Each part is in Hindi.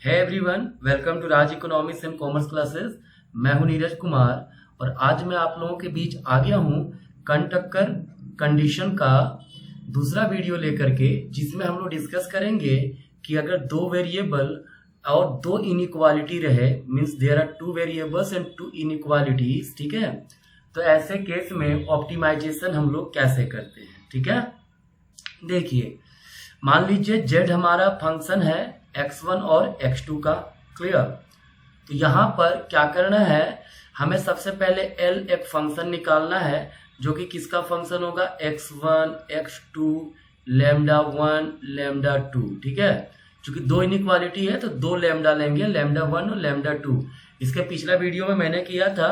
है everyone, welcome to Raj economics and commerce classes. मैं हूं नीरज कुमार और आज मैं आप लोगों के बीच आ गया हूं कंटक्कर कंडीशन का दूसरा वीडियो लेकर के, जिसमें हम लोग डिस्कस करेंगे कि अगर दो वेरिएबल और दो इनइक्वालिटी रहे, means there are two variables and two inequalities, ठीक है। तो ऐसे केस में ऑप्टिमाइजेशन हम लोग कैसे करते हैं, ठीक है। देखिए, मान लीजिए z हमारा फंक्शन है x1 और x2 का, क्लियर। तो यहाँ पर क्या करना है, हमें सबसे पहले l एक फंक्शन निकालना है जो कि किसका फंक्शन होगा, x1 x2 लैम्डा 1 लैम्डा 2, ठीक है। क्योंकि दो इनइक्वालिटी है तो दो लैम्डा लेंगे, लैम्डा 1 और लैम्डा 2। इसके पिछला वीडियो में मैंने किया था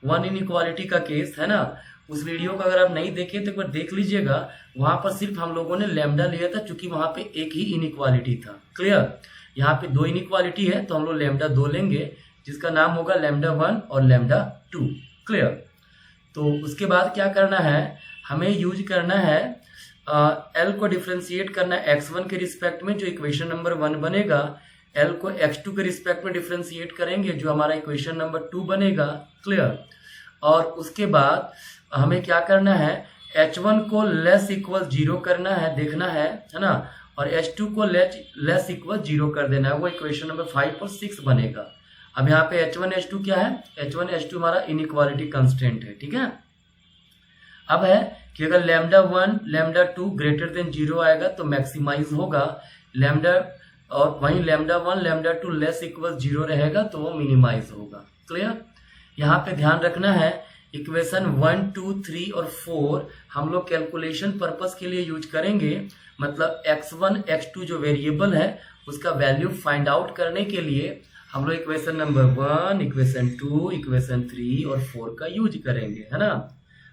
वन इनइक्वालिटी का केस, है ना। उस वीडियो को अगर आप नहीं देखे तो एक बार देख लीजिएगा। वहां पर सिर्फ हम लोगों ने लैम्डा लिया था क्योंकि वहां पे एक ही इनइक्वालिटी था, क्लियर। यहाँ पे दो इनइक्वालिटी है तो हम लोग लैम्डा 2 लेंगे, जिसका नाम होगा लैम्डा 1 और लैम्डा 2, क्लियर। तो उसके बाद क्या करना है, हमें यूज करना है एल को डिफ्रेंशिएट करना है x1 के रिस्पेक्ट में, जो इक्वेशन नंबर 1 बनेगा। एल को x2 के रिस्पेक्ट में डिफ्रेंशिएट करेंगे, जो हमारा इक्वेशन नंबर 2 बनेगा, क्लियर। और उसके बाद हमें क्या करना है, h1 को लेस इक्वल 0 करना है, देखना है ना। और h2 को लेस इक्वल 0 कर देना है, वो इक्वेशन नंबर 5 और 6 बनेगा। अब यहाँ पे h1 h2 क्या है, h1 h2 हमारा इनइक्वालिटी कंस्टेंट है, ठीक है। अब है कि अगर लैम्डा 1 लैम्डा 2 ग्रेटर देन 0 आएगा तो मैक्सिमाइज होगा लैम्डा, और वहीं लैम्डा 1 लैम्डा 2 लेस इक्वल 0 रहेगा तो वो मिनिमाइज होगा, क्लियर। यहाँ पे ध्यान रखना है, इक्वेशन 1 2 3 और 4 हम लोग कैलकुलेशन पर्पस के लिए यूज करेंगे। मतलब x1 x2 जो वेरिएबल है उसका वैल्यू फाइंड आउट करने के लिए हम लोग इक्वेशन नंबर 1 इक्वेशन 2 इक्वेशन 3 और 4 का यूज करेंगे, है ना।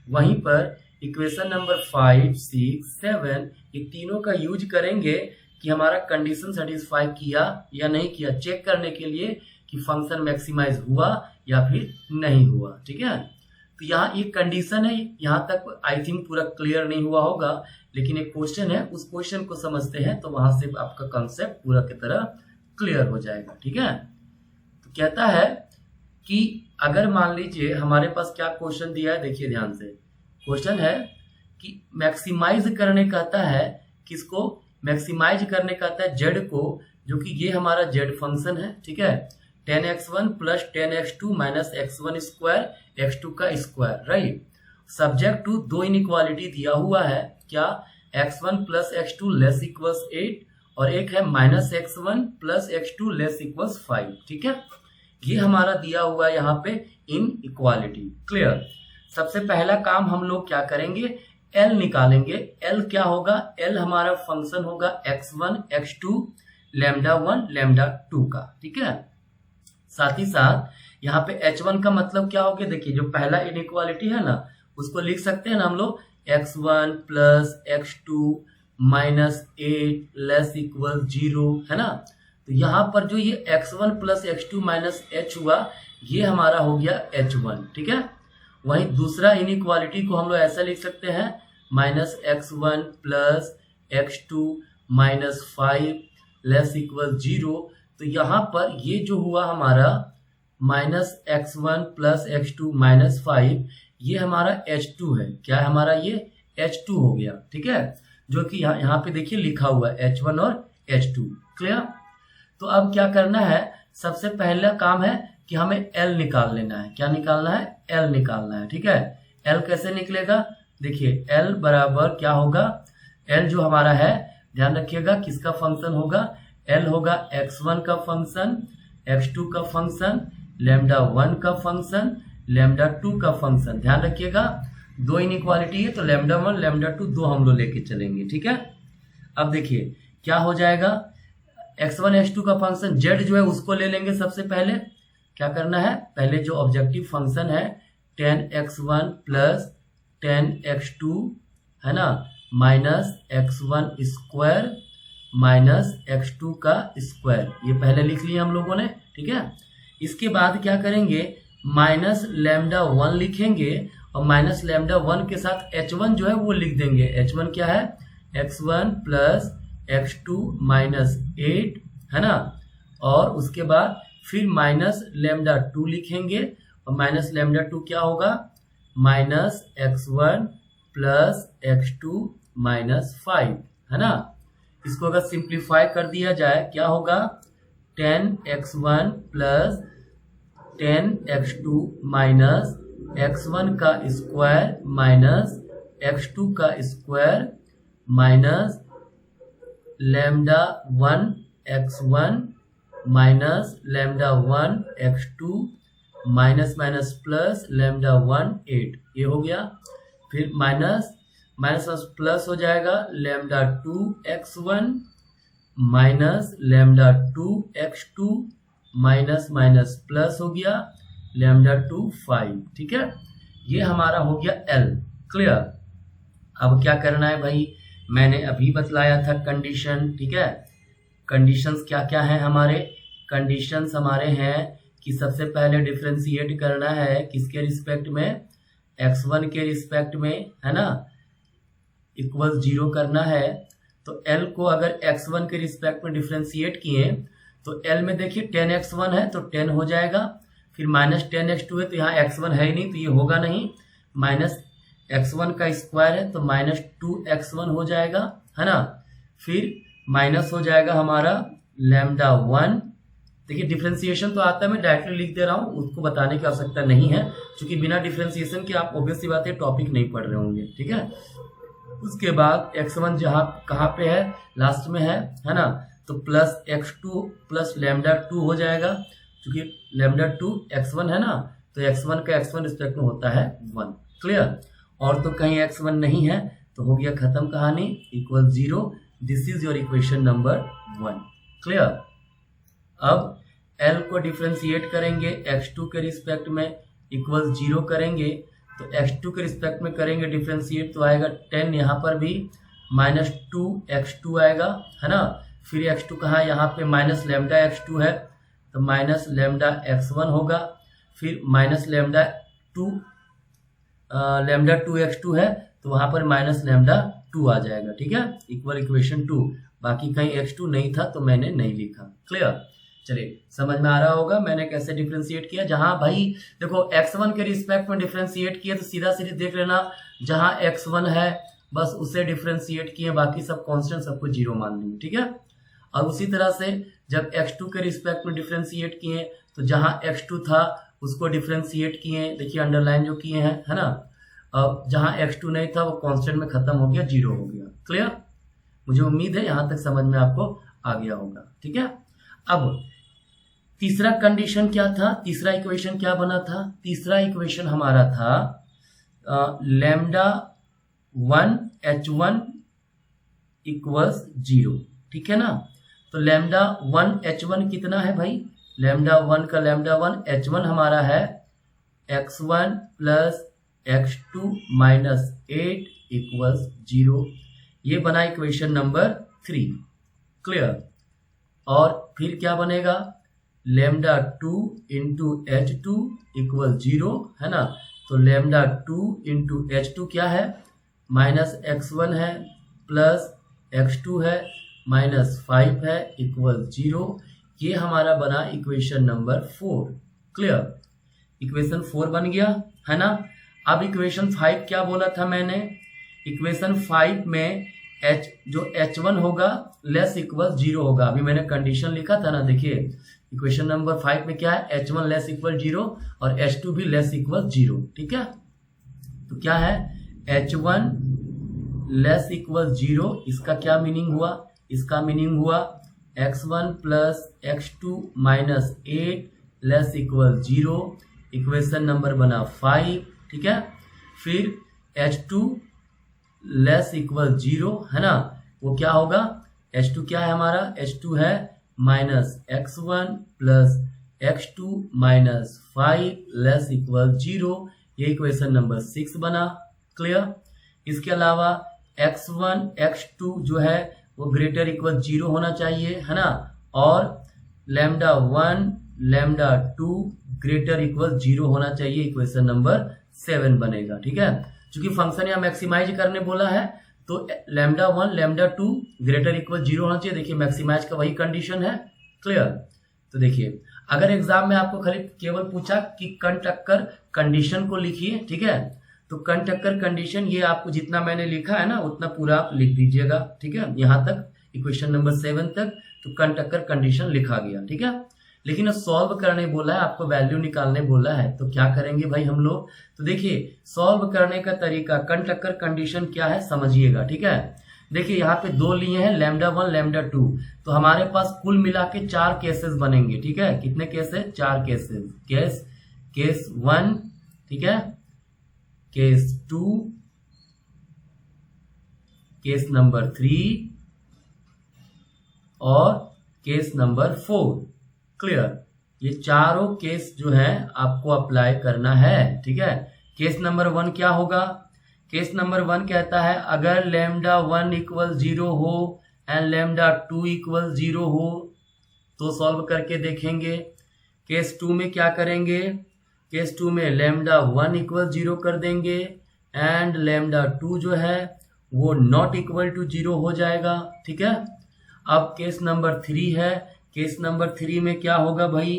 वहीं पर इक्वेशन नंबर 5 6 7 ये तीनों का यूज करेंगे कि हमारा कंडीशन सेटिस्फाई किया या नहीं किया, चेक करने के लिए कि फंक्शन मैक्सिमाइज हुआ या फिर नहीं हुआ, ठीक है। तो यहाँ एक कंडीशन है, यहाँ तक आई थिंक पूरा क्लियर नहीं हुआ होगा, लेकिन एक क्वेश्चन है, उस क्वेश्चन को समझते हैं तो वहां से आपका कॉन्सेप्ट पूरा की तरह क्लियर हो जाएगा, ठीक है। तो कहता है कि अगर मान लीजिए हमारे पास क्या क्वेश्चन दिया है, देखिए ध्यान से। क्वेश्चन है कि मैक्सिमाइज करने कहता है, किसको मैक्सिमाइज करने कहता है, जेड को, जो कि ये हमारा जेड फंक्शन है, ठीक है। 10x1 plus 10x2 minus x1 square x2 का स्क्वायर, राइट। सब्जेक्ट टू दो इनइक्वालिटी दिया हुआ है, क्या, x1 plus x2 less equals 8 और एक है minus x1 plus x2 less equals 5, ठीक है। ये हमारा दिया हुआ है यहाँ पे इनइक्वालिटी, क्लियर। सबसे पहला काम हम लोग क्या करेंगे, L निकालेंगे। L क्या होगा, L हमारा फंक्शन होगा x1 x2 लैम्डा 1 लैम्डा 2 का, ठीक है। साथ ही साथ यहाँ पे h1 का मतलब क्या हो गया, देखिए जो पहला इनइक्वालिटी है ना, उसको लिख सकते हैं ना हम लोग x1 plus x2 minus 8 less equal 0, है ना। तो यहाँ पर जो ये x1 plus x2 minus h हुआ, ये हमारा हो गया h1, ठीक है। वहीं दूसरा इनइक्वालिटी को हम लोग ऐसा लिख सकते हैं, minus x1 plus x2 minus 5 less equal 0। तो यहाँ पर ये जो हुआ हमारा minus x1 plus x2 minus 5, ये हमारा h2 है, क्या है हमारा, ये h2 हो गया, ठीक है। जो कि यहाँ पे देखिए लिखा हुआ है h1 और h2, क्लियर। तो अब क्या करना है, सबसे पहला काम है कि हमें L निकाल लेना है। क्या निकालना है, L निकालना है, ठीक है। L कैसे निकलेगा, देखिए L बराबर क्या होगा, L जो हमारा है, ध्यान रखिएगा किसका फंक्शन होगा, L होगा x1 का फंक्शन, x2 का फंक्शन, लैम्डा 1 का फंक्शन, लैम्डा 2 का फंक्शन। ध्यान रखिएगा दो इनइक्वालिटी है तो लैम्डा 1 लैम्डा 2 दो हम लोग लेके चलेंगे, ठीक है। अब देखिए क्या हो जाएगा, x1 x2 का फंक्शन z जो है उसको ले लेंगे। सबसे पहले क्या करना है, पहले जो ऑब्जेक्टिव फंक्शन है 10x1 प्लस 10x2, है ना, minus x1 square minus x2 का स्क्वायर, ये पहले लिख लिया हम लोगों ने, ठीक है। इसके बाद क्या करेंगे, माइनस लैम्डा 1 लिखेंगे और माइनस लैम्डा 1 के साथ h1 जो है वो लिख देंगे। h1 क्या है, x1 प्लस x2 माइनस 8, है ना। और उसके बाद फिर माइनस लेमडा 2 लिखेंगे, और माइनस लेमडा 2 क्या होगा, minus x1 plus x2 minus 5, है ना। इसको अगर सिंप्लीफाई कर दिया जाए क्या होगा, 10x1 plus 10x2 minus x1 का स्क्वायर माइनस x2 का square minus lambda 1 x1 minus lambda 1 x2 minus minus plus lambda 1 8, ये हो गया। फिर माइनस माइनस प्लस हो जाएगा, lambda 2 x1 minus lambda 2 x2 minus minus plus हो गया लेमडा 2 5, ठीक है। ये हमारा हो गया L, क्लियर। अब क्या करना है भाई, मैंने अभी बतलाया था कंडीशन, ठीक है। कंडीशंस क्या क्या हैं हमारे, कंडीशंस हमारे हैं कि सबसे पहले डिफरेंशिएट करना है किसके रिस्पेक्ट में, x1 के रिस्पेक्ट में, है ना, इक्वल 0 करना है। तो L को अगर x1 के रिस्पेक्ट में डिफरेंशिएट किए तो L में देखिए 10x1 है तो 10 हो जाएगा, फिर माइनस 10x2 है तो यहाँ x1 है ही नहीं तो ये होगा नहीं, माइनस x1 का स्क्वायर है तो माइनस 2x1 हो जाएगा, है ना। फिर माइनस हो जाएगा हमारा लेमडा 1, देखिए डिफरेंशिएशन तो आता है, मैं डायरेक्टली लिख दे रहा हूँ, उसको बताने की आवश्यकता नहीं है क्योंकि बिना डिफरेंशिएशन के आप ऑब्वियस सी बात है टॉपिक नहीं पढ़ रहे होंगे, ठीक है। उसके बाद x1 जहाँ कहाँ पे है, लास्ट में है ना, तो प्लस x2 प्लस लेमडा 2 हो जाएगा, क्योंकि लेमडा 2 x1 है ना, तो x1 का x1 रिस्पेक्ट में होता है 1, क्लियर। और तो कहीं x1 नहीं है तो हो गया खत्म कहानी, equal 0, this is your equation number 1, clear. अब L को डिफरेंशिएट करेंगे x2 के रिस्पेक्ट में, इक्वल 0 करेंगे, तो x2 के रिस्पेक्ट में करेंगे डिफरेंशिएट तो आएगा 10, यहाँ पर भी माइनस 2x2 आएगा, है ना। फिर x2 कहाँ, यहाँ पे माइनस लेमडा x2 है तो माइनस लेमडा x1 होगा, फिर माइनस लेमडा 2x2 है तो वहाँ पर माइनस लेमडा 2 आ जाएगा, ठीक है, इक्वल इक्वेशन 2। बाकी कहीं x2 नहीं था तो मैंने नहीं लिखा, क्लियर। चलिए समझ में आ रहा होगा मैंने कैसे डिफरेंशिएट किया। जहां भाई देखो x1 के रिस्पेक्ट में डिफरेंशिएट किया तो सीधा सीधे देख लेना, जहां x1 है बस उसे डिफरेंशिएट किए, बाकी सब कांस्टेंट सबको 0 मान लेंगे, ठीक है। और उसी तरह से जब x2 के रिस्पेक्ट में डिफरेंशिएट किए तो जहां x2 था उसको डिफरेंशिएट किए, देखिए अंडरलाइन जो किए हैं, है ना। अब जहां x2 नहीं था वो कांस्टेंट में खत्म हो गया, 0 हो गया, क्लियर। मुझे उम्मीद है यहां तक समझ में आपको आ गया होगा, ठीक है। अब तीसरा कंडीशन क्या था, तीसरा इक्वेशन क्या बना था, तीसरा इक्वेशन हमारा था लेमडा 1 h1 इक्वल्स 0, ठीक है ना। तो लेमडा 1 h1 कितना है भाई, लेमडा 1 का लेमडा 1 h1 हमारा है x1 plus x2 minus 8 equals 0, ये बना इक्वेशन नंबर 3, क्लियर। और फिर क्या बनेगा, लेमडा 2 इंटू h2 इक्वल 0, है ना। तो लेमडा 2 इंटू h2 क्या है, माइनस x1 है प्लस x2 है माइनस 5 है इक्वल 0, ये हमारा बना इक्वेशन नंबर 4, क्लियर। इक्वेशन 4 बन गया, है ना। अब इक्वेशन 5 क्या बोला था मैंने, इक्वेशन 5 में जो h1 होगा लेस इक्वल 0 होगा, अभी मैंने कंडीशन लिखा था ना, देखिए इक्वेशन नंबर 5 में क्या है, h1 लेस इक्वल 0 और h2 भी लेस इक्वल 0, ठीक है। तो क्या है, h1 लेस इक्वल 0, इसका क्या मीनिंग हुआ, इसका मीनिंग हुआ x1 plus x2 minus 8 less equal 0, equation number बना 5, ठीक है। फिर h2 लेस इक्वल 0, है ना, वो क्या होगा, h2 क्या है हमारा, h2 है minus x1 plus x2 minus 5 less equal 0, ये इक्वेशन नंबर 6 बना, क्लियर। इसके अलावा x1 x2 जो है वो ग्रेटर इक्वल 0 होना चाहिए, है ना, और लेमडा 1 लेमडा 2 ग्रेटर इक्वल 0 होना चाहिए, इक्वेशन नंबर 7 बनेगा, ठीक है। चूंकि फंक्शन यहाँ मैक्सिमाइज करने बोला है तो लेमडा 1 लेमडा 2 ग्रेटर इक्वल 0 होना चाहिए, देखिए मैक्सिमाइज का वही कंडीशन है, क्लियर। तो देखिए, अगर एग्जाम में आपको खाली केवल पूछा कि कंटक्कर कंडीशन को लिखिए, ठीक है, तो कंटक्कर कंडीशन ये आपको जितना मैंने लिखा है ना उतना पूरा आप लिख दीजिएगा, ठीक है, यहाँ तक इक्वेशन नंबर 7 तक तो कंटक्कर कंडीशन लिखा गया, ठीक है। लेकिन सॉल्व करने बोला है, आपको वैल्यू निकालने बोला है, तो क्या करेंगे भाई हम लोग, तो देखिए सॉल्व करने का तरीका, कंटक्कर कंडीशन क्या है समझिएगा, ठीक है। देखिए यहाँ पे दो लिए हैं, लैम्डा 1 लैम्डा 2, तो हमारे पास कुल मिला के 4 केसेस बनेंगे, ठीक है। कितने केसेस? 4 केसेस। केस 1, ठीक है, केस 2, केस नंबर 3 और केस नंबर 4। क्लियर? ये चारों केस जो है आपको अप्लाई करना है, ठीक है। केस नंबर 1 क्या होगा? केस नंबर 1 कहता है अगर लैम्डा 1 इक्वल 0 हो एंड लैम्डा 2 इक्वल 0 हो तो सॉल्व करके देखेंगे। केस 2 में क्या करेंगे? केस 2 में लैम्डा 1 इक्वल 0 कर देंगे एंड लैम्डा 2 जो है वो नॉट इक्वल टू 0 हो जाएगा, ठीक है। अब केस नंबर 3 है, केस नंबर 3 में क्या होगा भाई?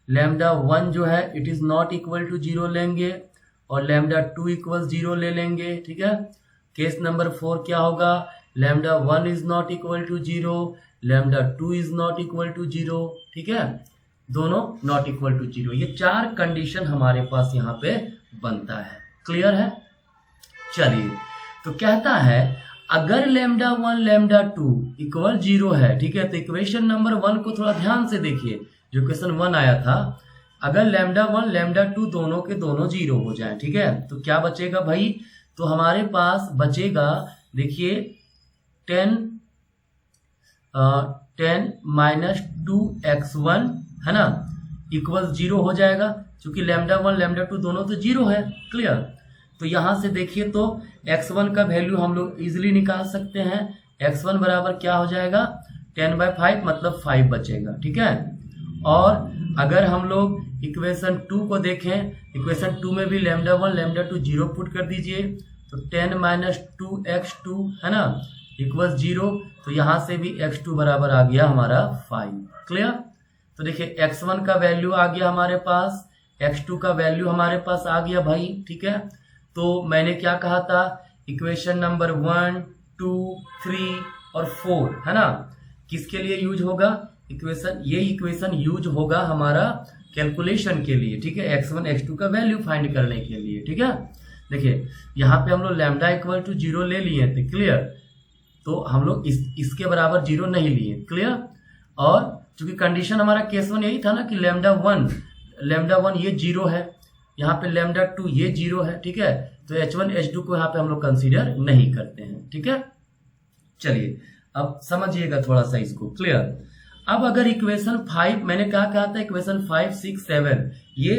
लैम्डा 1 जो है it is not equal to 0 लेंगे और लैम्डा 2 इक्वल 0 ले लेंगे, ठीक है। केस नंबर 4 क्या होगा? Lambda 1 is not equal to 0, lambda 2 is not equal to 0, ठीक है, दोनों नॉट इक्वल टू 0। ये 4 कंडीशन हमारे पास यहाँ पे बनता है। क्लियर है? चलिए, तो कहता है अगर लैम्डा 1 लैम्डा 2 इक्वल 0 है, ठीक है, तो इक्वेशन नंबर 1 को थोड़ा ध्यान से देखिए, जो क्वेश्चन 1 आया था, अगर लैम्डा 1 लैम्डा 2 दोनों के दोनों 0 हो जाए, ठीक है, तो क्या बचेगा भाई? तो हमारे पास बचेगा, देखिए 10 माइनस 2x1 है ना इक्वल 0 हो जाएगा, क्योंकि लैम्डा 1 लैम्डा 2 दोनों तो 0 है। क्लियर? तो यहां से देखिए तो x1 का वैल्यू हम लोग इजिली निकाल सकते हैं। x1 बराबर क्या हो जाएगा? 10/5 मतलब 5 बचेगा, ठीक है। और अगर हम लोग इक्वेशन 2 को देखें, इक्वेशन 2 में भी लैम्डा 1 लैम्डा 2 0 पुट कर दीजिए, तो 10 माइनस 2x2 है ना इक्वल 0, तो यहां से भी x2 बराबर आ गया हमारा 5। क्लियर? तो देखिए x1 का वैल्यू आ गया हमारे पास, x2 का वैल्यू हमारे पास आ गया भाई, ठीक है। तो मैंने क्या कहा था? इक्वेशन नंबर 1, 2, 3 और 4 है ना किसके लिए यूज होगा? ये इक्वेशन यूज होगा हमारा कैलकुलेशन के लिए, ठीक है, x1 x2 का वैल्यू फाइंड करने के लिए, ठीक है। देखिए यहाँ पे हम लोग लैम्डा इक्वल टू 0 ले लिए थे, क्लियर, तो हम लोग इसके बराबर 0 नहीं लिए, क्लियर। और चूंकि कंडीशन हमारा केस 1 यही था ना कि लैम्डा 1 ये 0 है, यहाँ पे लैम्डा 2 ये 0 है, ठीक है, तो h1 h2 को यहाँ पे हम लोग कंसीडर नहीं करते हैं, ठीक है। चलिए अब समझिएगा थोड़ा सा इसको। क्लियर? अब अगर इक्वेशन 5, मैंने क्या कहा था, इक्वेशन 5, 6, 7 ये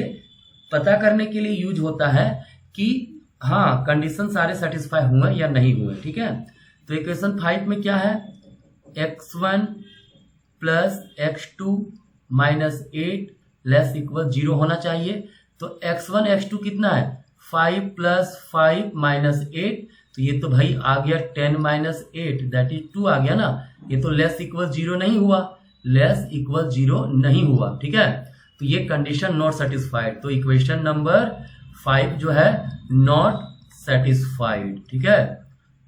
पता करने के लिए यूज होता है कि हाँ कंडीशन सारे सेटिस्फाई हुए या नहीं हुए, ठीक है। तो इक्वेशन 5 में क्या है? x1 plus x2 minus 8 less equal 0 होना चाहिए। तो x1 x2 कितना है? 5 प्लस 5 माइनस 8, तो ये तो भाई आ गया 10 माइनस 8 दैट इज 2 आ गया ना, ये तो लेस इक्वल 0 नहीं हुआ, लेस इक्वल 0 नहीं हुआ, ठीक है। तो ये कंडीशन नॉट सेटिस्फाइड, तो इक्वेशन नंबर 5 जो है नॉट सेटिस्फाइड, ठीक है,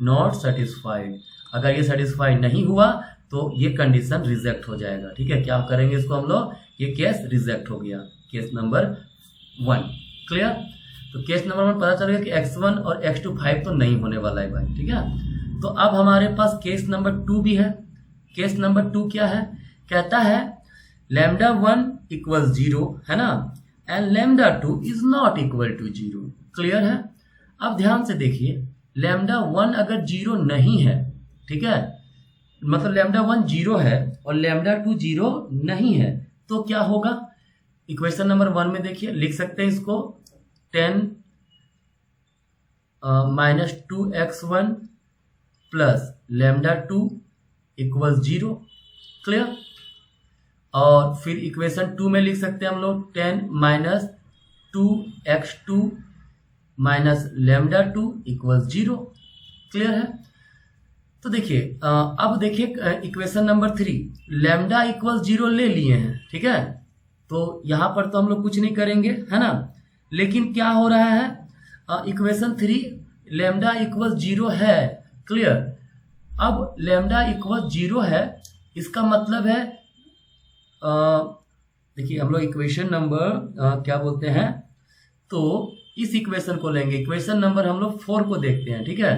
नॉट सेटिस्फाइड। अगर ये सेटिस्फाइड नहीं हुआ तो ये कंडीशन रिजेक्ट हो जाएगा, ठीक है। क्या करेंगे इसको हम लोग? ये केस रिजेक्ट हो गया, केस नंबर 1। क्लियर? तो केस नंबर 1 पता चल गया कि x1 और x2 5 तो नहीं होने वाला है भाई, ठीक है। तो अब हमारे पास केस नंबर 2 भी है। केस नंबर 2 क्या है? कहता है लैम्डा 1 इक्वल 0 है ना and lambda 2 is not equal to 0। Clear है? अब ध्यान से देखिए, लैम्डा 1 अगर 0 नहीं है, ठीक है, मतलब लैम्डा 1 0 है और लैम्डा 2 0 नहीं है, तो क्या होगा? इक्वेशन नंबर 1 में देखिए, लिख सकते हैं इसको 10 minus 2x1 plus lambda 2 equal 0। Clear? और फिर इक्वेशन 2 में लिख सकते हैं हम लोग 10 minus 2x2 minus lambda 2 equal 0। Clear है? तो देखिए अब देखिए इक्वेशन नंबर 3, लैम्डा इक्वल 0 ले लिए हैं, ठीक है। तो यहां पर तो हम लोग कुछ नहीं करेंगे, है ना। लेकिन क्या हो रहा है, इक्वेशन 3 लैम्डा इक्वल 0 है, क्लियर। अब लैम्डा इक्वल 0 है, इसका मतलब है देखिए हम लोग इक्वेशन नंबर क्या बोलते हैं, तो इस इक्वेशन को लेंगे, इक्वेशन नंबर हम लोग 4 को देखते हैं, ठीक है।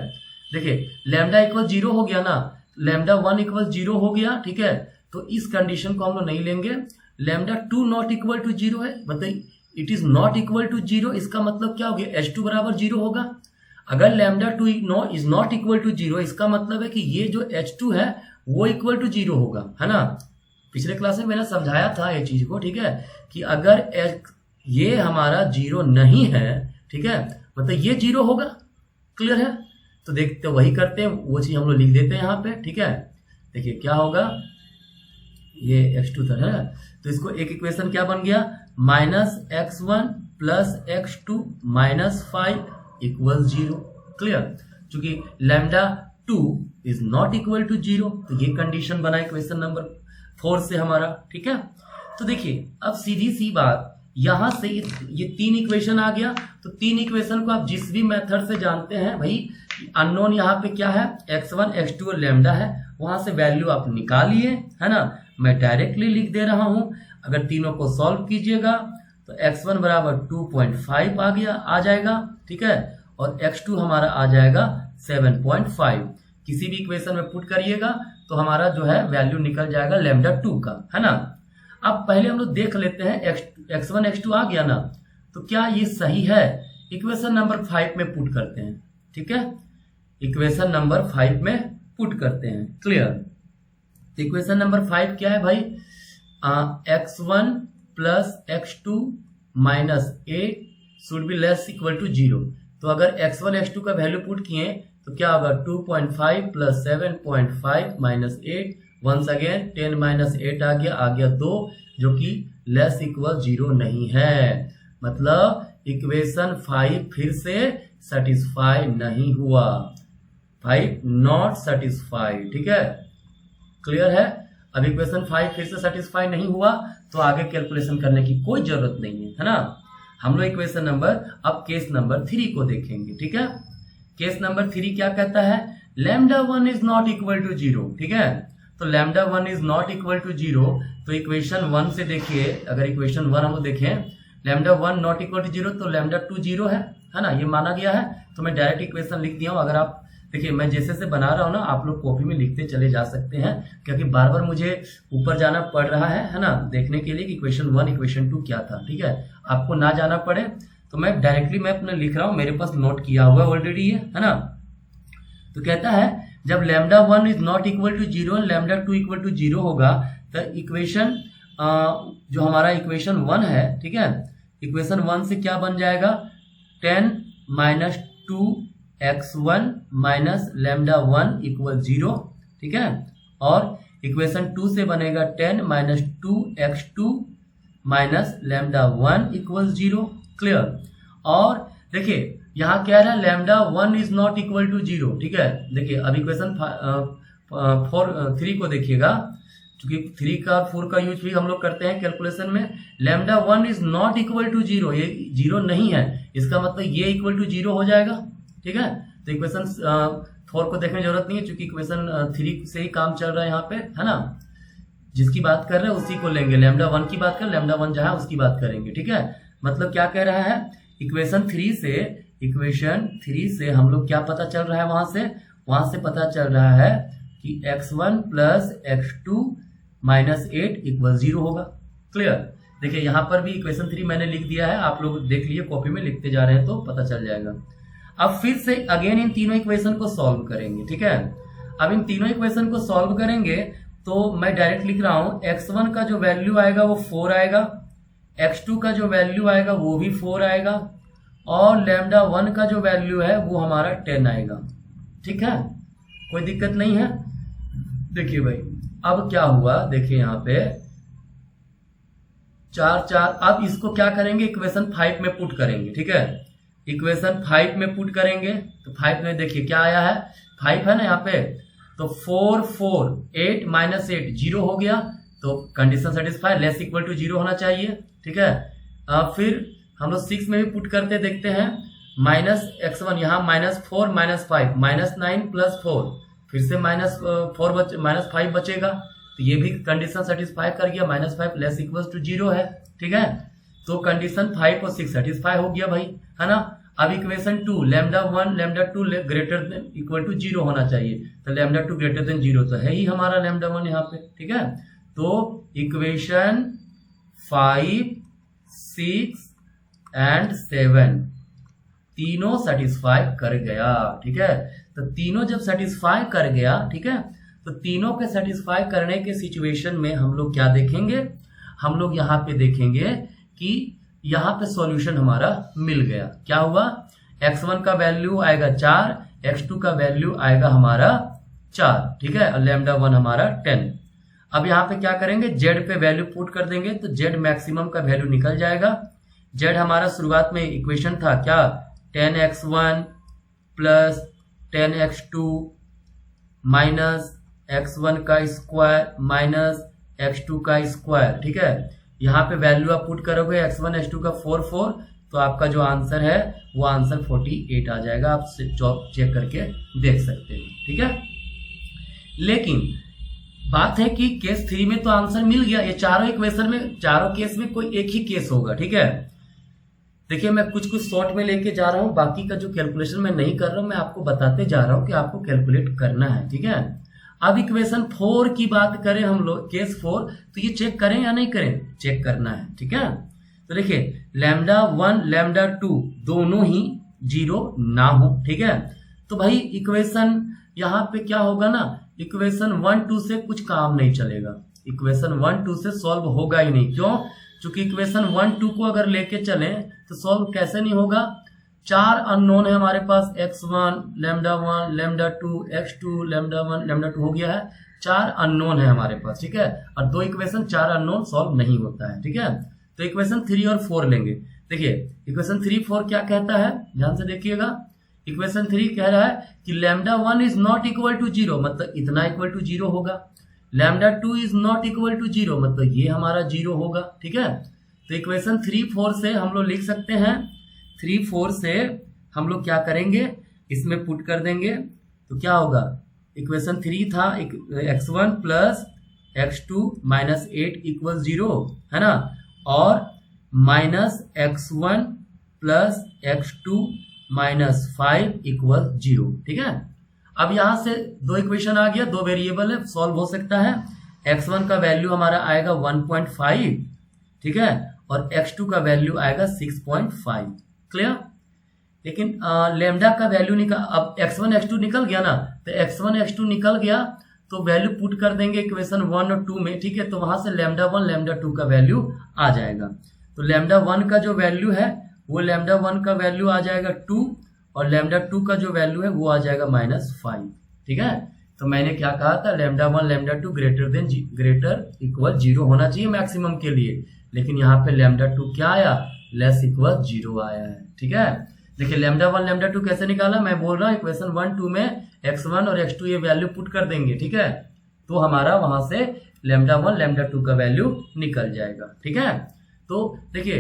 देखिए लैम्डा इक्वल 0 हो गया ना, लैम्डा 1 इक्वल 0 हो गया, ठीक है। तो इस कंडीशन को हम लोग नहीं लेंगे। लैम्डा 2 नॉट इक्वल टू 0 है, मतलब it is not equal to 0, इसका मतलब क्या हो गया, H2 बराबर 0 होगा। अगर lambda 2 is not equal to 0, इसका मतलब है कि ये जो H2 है वो इक्वल टू 0 होगा, है ना। पिछले क्लास में मैंने समझाया था ये चीज को, ठीक है, कि अगर ये हमारा 0 नहीं है, ठीक है, मतलब ये 0 होगा, क्लियर है। तो देखते वही करते हैं, वो चीज हम लोग लिख देते हैं यहाँ पे, ठीक है। देखिए क्या होगा, ये H2 था, है। तो इसको एक इक्वेशन क्या बन गया, -x1 plus x2 -5 equal 0, clear. चूंकि lambda 2 is not equal to 0, तो ये कंडीशन बना इक्वेशन नंबर 4 से हमारा, ठीक है। तो देखिए अब सीधी सी बात, यहां से ये 3 इक्वेशन आ गया, तो 3 इक्वेशन को आप जिस भी मेथड से जानते हैं भाई, अननोन यहाँ पे क्या है, x1 x2 और लैम्डा है, वहां से वैल्यू आप निकालिए, है ना। मैं डायरेक्टली लिख दे रहा हूं, अगर तीनों को सॉल्व कीजिएगा तो x1 बराबर 2.5 आ जाएगा, ठीक है, और x2 हमारा आ जाएगा 7.5। किसी भी इक्वेशन में पुट करिएगा तो हमारा जो है वैल्यू निकल जाएगा लैम्डा 2 का, है ना। अब पहले हम लोग देख लेते हैं, x1 x2 आ गया ना, तो क्या ये सही है, इक्वेशन नंबर 5 में पुट करते हैं, ठीक है। इक्वेशन नंबर 5 में पुट करते हैं, क्लियर। इक्वेशन नंबर 5 क्या है भाई, x1 plus x2 minus 8 should be less equal to 0। तो अगर x1 x2 का वैल्यू पुट किए तो क्या होगा, 2.5 plus 7.5 minus 8, once again 10 minus 8 आ गया 2, जो कि लेस इक्वल 0 नहीं है। मतलब इक्वेशन 5 फिर से सेटिस्फाई नहीं हुआ, 5 नॉट सेटिस्फाइड, ठीक है, क्लियर है। अब इक्वेशन 5 फिर से सेटिस्फाई नहीं हुआ तो आगे कैलकुलेशन करने की कोई जरूरत नहीं है ना। हम लोग इक्वेशन नंबर, अब केस नंबर 3 को देखेंगे, ठीक है। केस नंबर 3 क्या कहता है, lambda 1 is not equal to 0, ठीक है। तो lambda 1 is not equal to 0, तो इक्वेशन 1 से देखिए, अगर इक्वेशन 1 हम लोग देखें, लैम्डा 1 नॉट इक्वल टू 0, तो लैम्डा 2 0 है ना, ये माना गया है। तो मैं डायरेक्ट इक्वेशन लिख दिया हूं। अगर आप देखिए, मैं जैसे से बना रहा हूं ना, आप लोग कॉपी में लिखते चले जा सकते हैं, क्योंकि बार बार मुझे ऊपर जाना पड़ रहा है ना, देखने के लिए कि इक्वेशन 1 इक्वेशन 2 क्या था, ठीक है। आपको ना जाना पड़े तो मैं डायरेक्टली मैं अपना लिख रहा हूं, मेरे पास नोट किया हुआ ऑलरेडी है ना। तो कहता है जब lambda 1 is not equal to 0 और लैम्डा 2 इक्वल टू 0 होगा, तो इक्वेशन जो हमारा इक्वेशन 1 है, ठीक है, इक्वेशन 1 से क्या बन जाएगा, 10 minus 2x1 minus lambda 1 equal 0, ठीक है। और इक्वेशन 2 से बनेगा 10 minus 2x2 minus lambda 1 equal 0, clear. और देखिए यहाँ क्या है, lambda 1 is not equal to 0, ठीक है। देखिए अब इक्वेशन 3 को देखिएगा, क्योंकि 3 का 4 का यूज भी हम लोग करते हैं कैलकुलेशन में। Lambda 1 is not equal to 0, ये 0 नहीं है, इसका मतलब ये इक्वल टू 0 हो जाएगा, ठीक है। तो इक्वेशन 4 को देखने की जरूरत नहीं है, क्योंकि इक्वेशन 3 से ही काम चल रहा है यहाँ पे, है ना। जिसकी बात कर रहे हैं उसी को लेंगे, लैम्डा 1 की बात कर, लैम्डा 1 जहां उसकी बात करेंगे, ठीक है। मतलब क्या कह रहा है, इक्वेशन 3 से हम लोग क्या पता चल रहा है, वहां से पता चल रहा है कि x1 plus x2 minus 8 equal 0 होगा, क्लियर। देखिए यहाँ पर भी इक्वेशन 3 मैंने लिख दिया है, आप लोग देख लिए, कॉपी में लिखते जा रहे हैं तो पता चल जाएगा। अब फिर से अगेन इन तीनों इक्वेशन को सॉल्व करेंगे, ठीक है। अब इन तीनों इक्वेशन को सॉल्व करेंगे तो मैं डायरेक्ट लिख रहा हूं, x1 का जो वैल्यू आएगा वो 4 आएगा, x2 का जो वैल्यू आएगा वो भी 4 आएगा, और लैम्डा 1 का जो वैल्यू है वो हमारा 10 आएगा, ठीक है, कोई दिक्कत नहीं है। देखिए भाई अब क्या हुआ, देखिए यहाँ पे 4 अब इसको क्या करेंगे, इक्वेशन 5 में पुट करेंगे, ठीक है। इक्वेशन 5 में पुट करेंगे तो 5 में देखिए क्या आया है, 5 है ना यहाँ पे, तो 4 4 8 माइनस 8 0 हो गया, तो condition satisfy, less equal to 0 होना चाहिए। ठीक है, फिर हम लोग 6 में भी पुट करते देखते हैं, माइनस x1 यहाँ -4 -5 -9 प्लस 4, फिर से -5 बचेगा, तो ये भी कंडीशन सेटिस्फाई कर गया, -5 लेस इक्वल टू 0 है। ठीक है, तो कंडीशन 5 और 6 सेटिस्फाई हो गया भाई, है ना। अब equation 2 λ1 λ2 greater than equal to 0 होना चाहिए, तो λ2 ग्रेटर देन 0 तो है ही हमारा λ1 यहाँ पे। ठीक है, तो इक्वेशन 5 6 एंड 7 तीनों सेटिस्फाई कर गया। ठीक है, तो तीनों जब सेटिस्फाई कर गया, ठीक है, तो तीनों के सेटिस्फाई करने के सिचुएशन में हम लोग क्या देखेंगे, हम लोग यहाँ पे देखेंगे कि यहाँ पे सॉल्यूशन हमारा मिल गया। क्या हुआ, x1 का वैल्यू आएगा 4, x2 का वैल्यू आएगा हमारा 4, ठीक है, और λ1 हमारा 10। अब यहाँ पे क्या करेंगे, z पे वैल्यू पुट कर देंगे, तो z मैक्सिमम का वैल्यू निकल जाएगा। z हमारा शुरुआत में इक्वेशन था क्या, 10x1 plus 10x2 minus x1 का स्क्वायर माइनस x2 का स्क्वायर। ठीक है, यहाँ पे वैल्यू आप पुट करोगे x1 x2 का 4 4, तो आपका जो आंसर है वो आंसर 48 आ जाएगा। आप चेक करके देख सकते हैं। ठीक है, लेकिन बात है कि केस 3 में तो आंसर मिल गया, ये चारों इक्वेशन में, चारों केस में कोई एक ही केस होगा। ठीक है, देखिए मैं कुछ शॉर्ट में लेके जा रहा हूं, बाकी का जो कैलकुलेशन मैं नहीं कर रहा हूं, मैं आपको बताते जा रहा हूं कि आपको कैलकुलेट करना है। ठीक है, अब इक्वेशन 4 की बात करें हम लोग, केस 4, तो ये चेक करें या नहीं करें, चेक करना है। ठीक है, तो देखिए λ1 λ2 दोनों ही 0 ना हो। ठीक है, तो भाई इक्वेशन यहाँ पे क्या होगा ना, इक्वेशन 1 2 से कुछ काम नहीं चलेगा, इक्वेशन 1 2 से सॉल्व होगा ही नहीं। क्यों, क्योंकि इक्वेशन 1 2 को अगर लेके चले तो सॉल्व कैसे नहीं होगा, 4 अननोन है हमारे पास, x1 λ1 λ2 x2 λ1 λ2 हो गया है, 4 अननोन है हमारे पास। ठीक है, और 2 इक्वेशन 4 अननोन सॉल्व नहीं होता है। ठीक है, तो इक्वेशन 3 और 4 लेंगे। देखिए इक्वेशन 3 4 क्या कहता है, ध्यान से देखिएगा, इक्वेशन 3 कह रहा है कि λ1 इज नॉट इक्वल टू 0, मतलब इतना इक्वल टू 0 होगा, λ2 इज नॉट इक्वल टू 0, मतलब ये हमारा 0 होगा। ठीक है, तो इक्वेशन 3 4 से हम लोग लिख सकते हैं, 3 4 से हम लोग क्या करेंगे, इसमें पुट कर देंगे, तो क्या होगा, इक्वेशन 3 था x1 plus x2 minus 8 equal 0, है ना, और minus x1 plus x2 minus 5 equal 0। ठीक है, अब यहां से 2 इक्वेशन आ गया, 2 वेरिएबल है, सॉल्व हो सकता है। x1 का वैल्यू हमारा आएगा 1.5, ठीक है, और x2 का वैल्यू आएगा 6.5। क्लियर, लेकिन लेमडा का वैल्यू निकल, अब x1 x2 निकल गया ना, तो x1 x2 निकल गया तो वैल्यू पुट कर देंगे इक्वेशन 1 और 2 में। ठीक है, तो वहां से λ1 λ2 का वैल्यू आ जाएगा, तो λ1 का जो वैल्यू है वो λ1 का वैल्यू आ जाएगा 2, और λ2 का जो वैल्यू है वो आ जाएगा -5। ठीक है, तो मैंने क्या कहा था, λ1 λ2 ग्रेटर इक्वल 0 होना चाहिए मैक्सिमम के लिए, लेकिन यहाँ पे λ2 क्या आया, लेस इक्वल 0 आया है। ठीक है, देखिए λ1 λ2 कैसे निकाला, मैं बोल रहा हूँ इक्वेशन 1 2 में x1 और x2 ये वैल्यू पुट कर देंगे। ठीक है, तो हमारा वहां से λ1 λ2 का वैल्यू निकल जाएगा। ठीक है, तो देखिए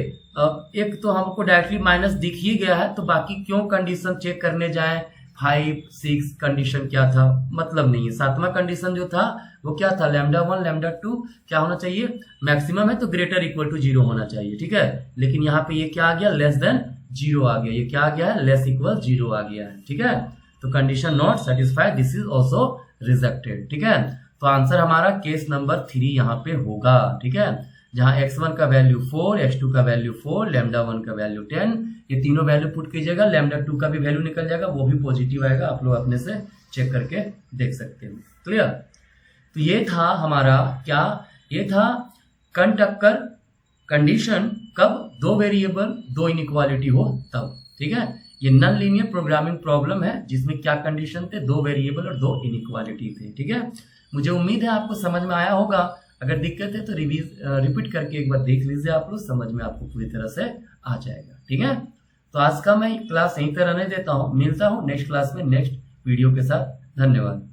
एक तो हमको डायरेक्टली माइनस दिख ही गया है, तो बाकी क्यों कंडीशन चेक करने जाए, 5 6 कंडीशन क्या था, मतलब नहीं है। 7वां कंडीशन जो था वो क्या था, λ1 λ2 क्या होना चाहिए, मैक्सिमम है तो ग्रेटर इक्वल टू 0 होना चाहिए। ठीक है, लेकिन यहाँ पे ये क्या आ गया, लेस देन 0 आ गया, ये क्या आ गया है, लेस इक्वल 0 आ गया है। ठीक है, तो condition not satisfied, this is also rejected. ठीक है, तो आंसर हमारा केस नंबर 3 यहाँ पे होगा। ठीक है, जहां x1 का वैल्यू 4, x2 का वैल्यू 4, λ1 का वैल्यू 10, ये तीनों वैल्यू पुट कीजिएगा, λ2 का भी वैल्यू निकल जाएगा, वो भी पॉजिटिव आएगा, आप लोग अपने से चेक करके देख सकते हैं। क्लियर, तो ये था हमारा क्या, ये था कंटक्कर कंडीशन, कब 2 वेरिएबल 2 इनइक्वालिटी हो तब। ठीक है, ये नॉन लीनियर प्रोग्रामिंग प्रॉब्लम है जिसमें क्या कंडीशन थे, 2 वेरिएबल और 2 इनइक्वालिटी थे। ठीक है, मुझे उम्मीद है आपको समझ में आया होगा, अगर दिक्कत है तो रिपीट करके एक बार देख लीजिए, आप लोग समझ में आपको पूरी तरह से आ जाएगा। ठीक है, तो आज का मैं क्लास यहीं पर रहने देता हूँ, मिलता हूँ नेक्स्ट क्लास में नेक्स्ट वीडियो के साथ। धन्यवाद।